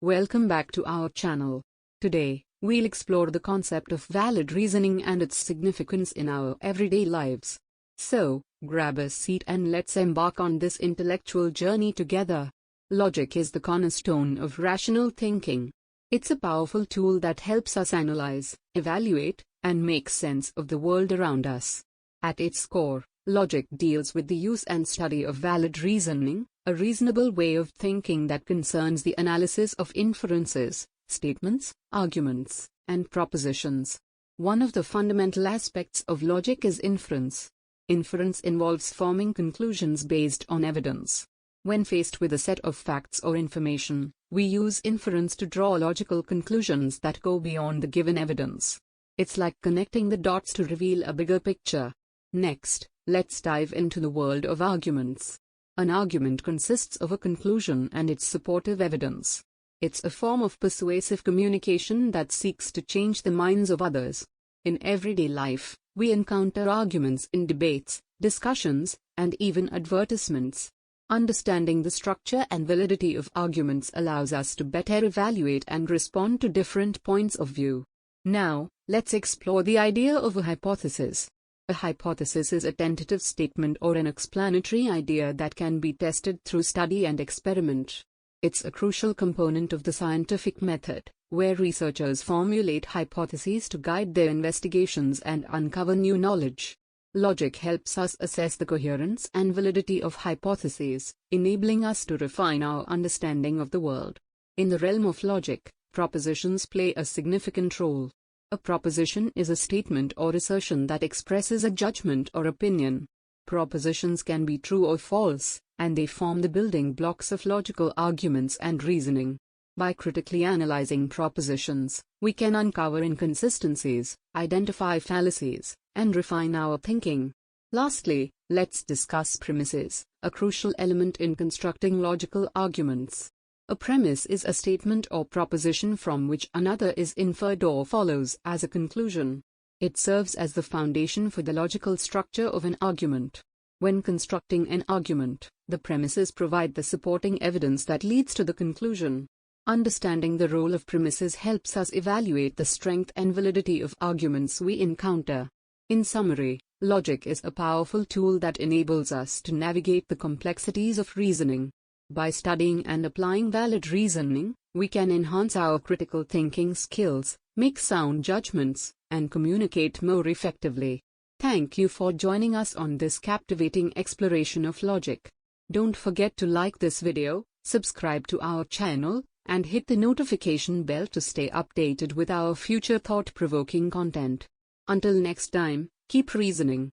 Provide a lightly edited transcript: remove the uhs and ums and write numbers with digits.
Welcome back to our channel. Today, we'll explore the concept of valid reasoning and its significance in our everyday lives. So, grab a seat and let's embark on this intellectual journey together. Logic is the cornerstone of rational thinking. It's a powerful tool that helps us analyze, evaluate, and make sense of the world around us. At its core, logic deals with the use and study of valid reasoning, a reasonable way of thinking that concerns the analysis of inferences, statements, arguments, and propositions. One of the fundamental aspects of logic is inference. Inference involves forming conclusions based on evidence. When faced with a set of facts or information, we use inference to draw logical conclusions that go beyond the given evidence. It's like connecting the dots to reveal a bigger picture. Next, let's dive into the world of arguments. An argument consists of a conclusion and its supportive evidence. It's a form of persuasive communication that seeks to change the minds of others. In everyday life, we encounter arguments in debates, discussions, and even advertisements. Understanding the structure and validity of arguments allows us to better evaluate and respond to different points of view. Now, let's explore the idea of a hypothesis. A hypothesis is a tentative statement or an explanatory idea that can be tested through study and experiment. It's a crucial component of the scientific method, where researchers formulate hypotheses to guide their investigations and uncover new knowledge. Logic helps us assess the coherence and validity of hypotheses, enabling us to refine our understanding of the world. In the realm of logic, propositions play a significant role. A proposition is a statement or assertion that expresses a judgment or opinion. Propositions can be true or false, and they form the building blocks of logical arguments and reasoning. By critically analyzing propositions, we can uncover inconsistencies, identify fallacies, and refine our thinking. Lastly, let's discuss premises, a crucial element in constructing logical arguments. A premise is a statement or proposition from which another is inferred or follows as a conclusion. It serves as the foundation for the logical structure of an argument. When constructing an argument, the premises provide the supporting evidence that leads to the conclusion. Understanding the role of premises helps us evaluate the strength and validity of arguments we encounter. In summary, logic is a powerful tool that enables us to navigate the complexities of reasoning. By studying and applying valid reasoning, we can enhance our critical thinking skills, make sound judgments, and communicate more effectively. Thank you for joining us on this captivating exploration of logic. Don't forget to like this video, subscribe to our channel, and hit the notification bell to stay updated with our future thought-provoking content. Until next time, keep reasoning.